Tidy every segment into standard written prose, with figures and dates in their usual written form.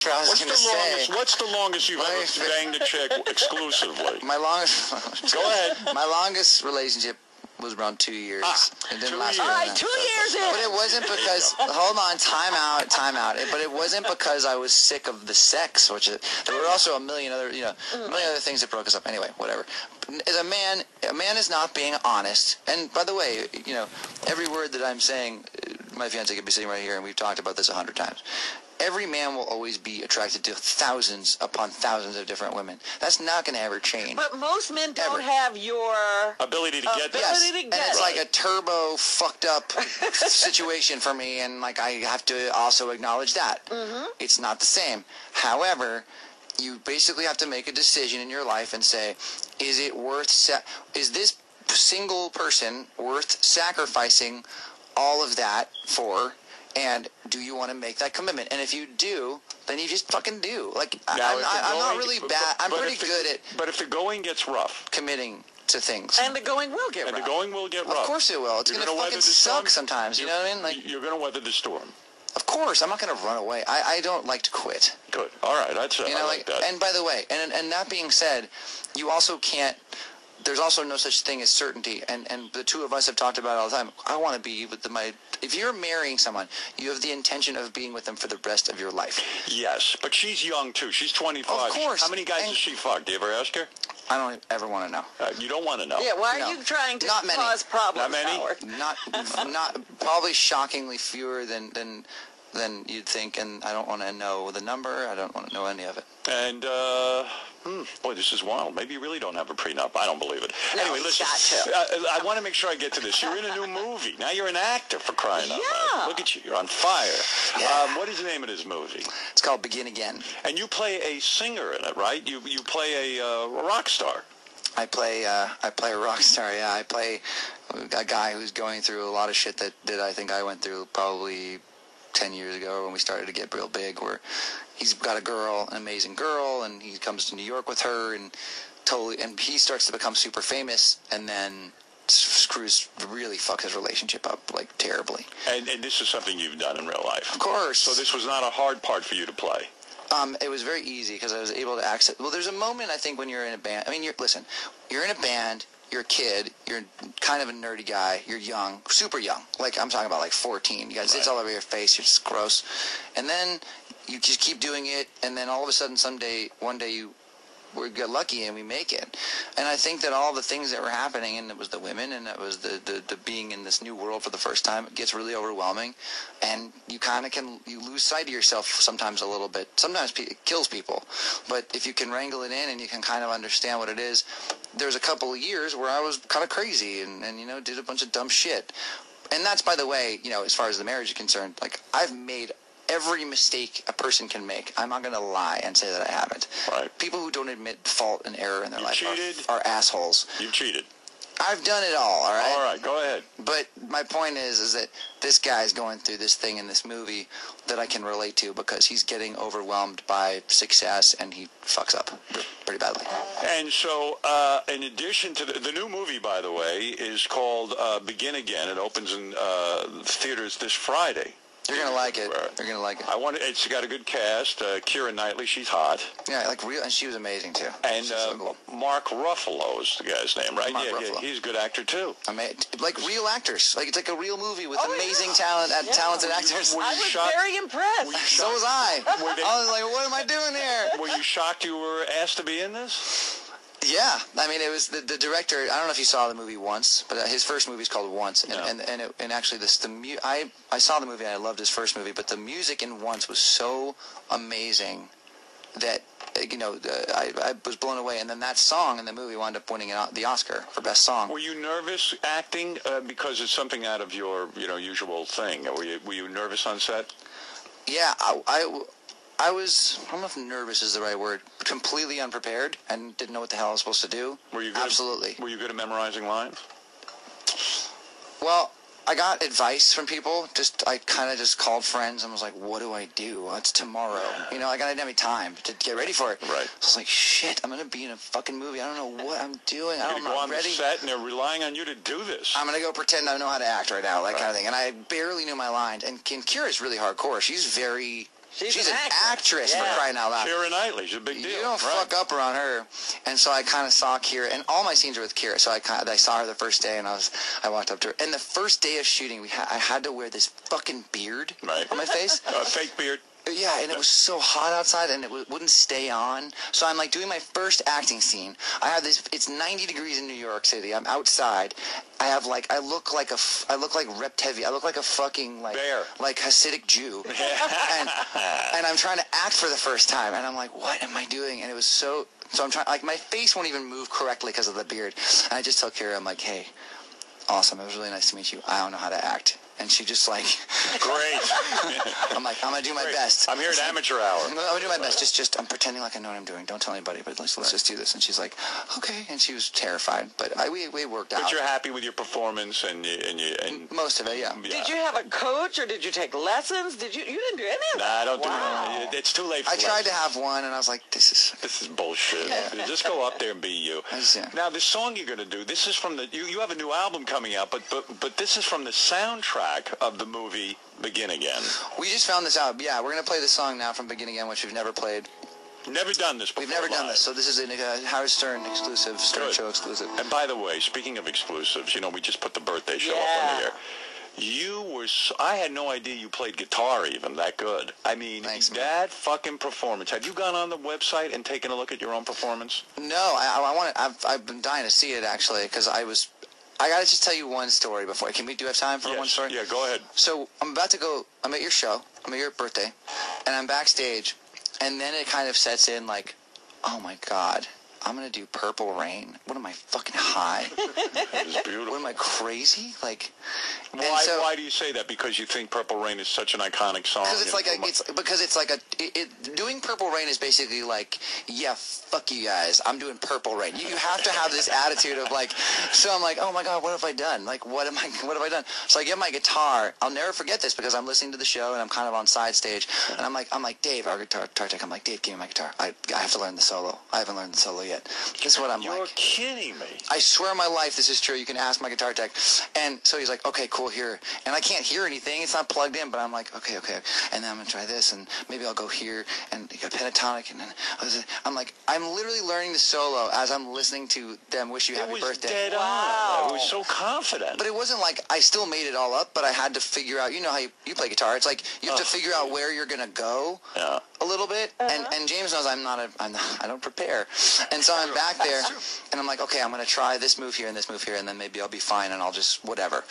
I was gonna say. What's the longest you've ever banged a chick exclusively? My longest. Go ahead. My longest relationship was around 2 years. It didn't 2 last years. more All than right, that. 2 years in. But it wasn't because. Hold on, time out. But it wasn't because I was sick of the sex, which there were also a million other things that broke us up. Anyway, whatever. As a man is not being honest. And by the way, every word that I'm saying, my fiance could be sitting right here, and we've talked about this 100 times. Every man will always be attracted to thousands upon thousands of different women. That's not going to ever change. But most men don't have your ability to get that. Yes, ability to and get it's it. like a turbo fucked up situation for me, and like I have to also acknowledge that. It's not the same. However, you basically have to make a decision in your life and say, is it worth? Is this single person worth sacrificing all of that for? And do you want to make that commitment? And if you do, then you just fucking do. Like, I'm not really bad. I'm pretty good at. But if the going gets rough, committing to things. And the going will get rough. And the going will get rough. Of course it will. It's going to fucking suck sometimes. You know what I mean? Like, you're going to weather the storm. Of course, I'm not going to run away. I don't like to quit. Good. All right. That's I like that. And by the way, and that being said, you also can't. There's also no such thing as certainty, and the two of us have talked about it all the time. I want to be with if you're marrying someone, you have the intention of being with them for the rest of your life. Yes, but she's young too. She's 25. Of course. How many guys does she fuck? Do you ever ask her? I don't ever want to know. You don't want to know. Yeah, why are you trying to cause problems, Not many? Howard? Not probably shockingly fewer than you'd think, and I don't want to know the number. I don't want to know any of it. And boy, this is wild. Maybe you really don't have a prenup. I don't believe it. No, anyway, listen. I want to make sure I get to this. You're in a new movie. Now you're an actor, for crying out loud. Look at you. You're on fire. Yeah. What is the name of this movie? It's called Begin Again. And you play a singer in it, right? You play a rock star. I play a rock star. Yeah, I play a guy who's going through a lot of shit that I think I went through probably 10 years ago when we started to get real big, where he's got a girl, an amazing girl, and he comes to New York with her, and he starts to become super famous, and then really fucks his relationship up, like, terribly. And this is something you've done in real life? Of course. So this was not a hard part for you to play? It was very easy, because I was able to access. Well, there's a moment, I think, when you're in a band. I mean, you're in a band. You're a kid, you're kind of a nerdy guy, you're young, super young, like I'm talking about like 14, you got zits all over your face, you're just gross, and then you just keep doing it, and then all of a sudden one day we get lucky and we make it. And I think that all the things that were happening, and it was the women, and it was the being in this new world for the first time, it gets really overwhelming, and you kind of you lose sight of yourself sometimes a little bit. Sometimes it kills people, but if you can wrangle it in and you can kind of understand what it is. There's a couple of years where I was kind of crazy and did a bunch of dumb shit. And that's, by the way, as far as the marriage is concerned, like, I've made every mistake a person can make. I'm not going to lie and say that I haven't. Right. People who don't admit fault and error in their life are assholes. You've cheated. I've done it all right? All right, go ahead. But my point is that this guy's going through this thing in this movie that I can relate to, because he's getting overwhelmed by success and he fucks up pretty badly. And so, in addition to the new movie, by the way, is called Begin Again. It opens in theaters this Friday. You're going to like it. You're going to like it. It's got a good cast. Keira Knightley, she's hot. Yeah, and she was amazing, too. And Mark Ruffalo is the guy's name, right? Mark Ruffalo. He's a good actor, too. I mean, like real actors. Like, it's like a real movie with amazing talented actors. I was very impressed. So was I. I was like, what am I doing here? Were you shocked you were asked to be in this? Yeah, I mean, it was the director. I don't know if you saw the movie Once, but his first movie is called Once, and actually I saw the movie and I loved his first movie, but the music in Once was so amazing that I was blown away, and then that song in the movie wound up winning the Oscar for best song. Were you nervous acting because it's something out of your usual thing? Were you nervous on set? Yeah, I was, I don't know if nervous is the right word, completely unprepared and didn't know what the hell I was supposed to do. Were you good? Absolutely. Were you good at memorizing lines? Well, I got advice from people. I kind of just called friends and was like, what do I do? It's tomorrow. I didn't have any time to get ready for it. Right. So I was like, shit, I'm going to be in a fucking movie. I don't know what I'm doing. I'm go not on ready. The set and they're relying on you to do this. I'm going to go pretend I know how to act right now, that kind of thing. And I barely knew my lines. And Keira's really hardcore. She's very She's an actress for crying out loud. Keira Knightley, she's a big deal. You don't fuck up around her. And so I kind of saw Keira, and all my scenes are with Keira. So I saw her the first day, and I walked up to her. And the first day of shooting, I had to wear this fucking beard on my face. Fake beard. Yeah, and it was so hot outside, and it wouldn't stay on. So I'm like doing my first acting scene. I have this. It's 90 degrees in New York City. I'm outside. I look like Rep Tevi. I look like a fucking bear, like Hasidic Jew. and I'm trying to act for the first time, and I'm like, what am I doing? And it was so I'm trying. Like my face won't even move correctly because of the beard. And I just tell Keira, I'm like, hey, awesome. It was really nice to meet you. I don't know how to act. And she just like, great. I'm like, I'm going to do my best. I'm here at amateur hour. I'm going to do my best. Just, I'm pretending like I know what I'm doing. Don't tell anybody, but let's just do this. And she's like, okay. And she was terrified, but we worked out. But you're happy with your performance and most of it, yeah. Did you have a coach or did you take lessons? You didn't do any of that? Nah, I don't do it. It's too late for I tried to have one, and I was like, this is bullshit. Yeah. Just go up there and be you. Now, the song you're going to do, this is from you have a new album coming out, but this is from the soundtrack of the movie Begin Again. We just found this out. Yeah, we're going to play this song now from Begin Again, which we've never played. Never done this before. We've never done this, so this is a Howard Stern exclusive, Stern Show exclusive. And by the way, speaking of exclusives, we just put the birthday show up on the air. I had no idea you played guitar even that good. I mean, that fucking performance. Have you gone on the website and taken a look at your own performance? No, I've been dying to see it actually, because I gotta just tell you one story before. Do we have time for one story? Yeah, go ahead. So I'm at your show, I'm at your birthday, and I'm backstage, and then it kind of sets in like, oh my God, I'm going to do Purple Rain. What am I, fucking high? That is beautiful. What am I, crazy? Like, why do you say that? Because you think Purple Rain is such an iconic song? Doing Purple Rain is basically like, yeah, fuck you guys, I'm doing Purple Rain. You have to have this attitude of like, so I'm like, oh my God, what have I done? Like, what have I done? So I get my guitar. I'll never forget this because I'm listening to the show and I'm kind of on side stage, and I'm like, Dave, our guitar tech, I'm like, Dave, give me my guitar. I have to learn the solo. I haven't learned the solo yet. This is what I'm like. You're kidding me. I swear on my life this is true. You can ask my guitar tech. And so he's like, okay, cool, here. And I can't hear anything. It's not plugged in, but I'm like, okay. And then I'm going to try this, and maybe I'll go here, and a pentatonic, and then I'm like, I'm literally learning the solo as I'm listening to them wish you happy birthday. Dead on. It was so confident. But it wasn't like I still made it all up, but I had to figure out, you know how you play guitar. It's like you have to figure out where you're going to go a little bit. And James knows I don't prepare. And so I'm back there, and I'm like, okay, I'm going to try this move here, and then maybe I'll be fine, and I'll just whatever.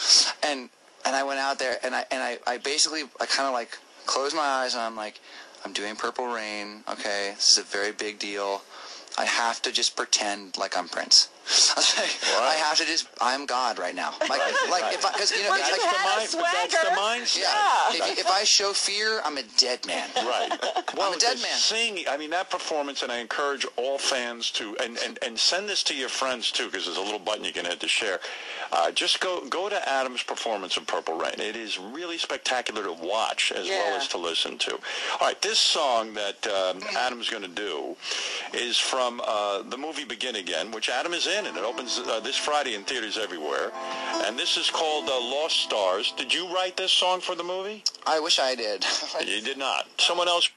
And I went out there, and I basically kind of like closed my eyes, and I'm like, I'm doing Purple Rain. Okay, this is a very big deal. I have to just pretend like I'm Prince. I have to I'm God right now. Because that's the mindset. Yeah. If I show fear, I'm a dead man. Right. Well, I'm a dead man. Singing, I mean, that performance, and I encourage all fans to, and send this to your friends too, because there's a little button you can hit to share. Just go to Adam's performance of Purple Rain. It is really spectacular to watch as well as to listen to. All right, this song that Adam's going to do is from the movie Begin Again, which Adam is in, and it opens this Friday in theaters everywhere. And this is called Lost Stars. Did you write this song for the movie? I wish I did. You did not. Someone else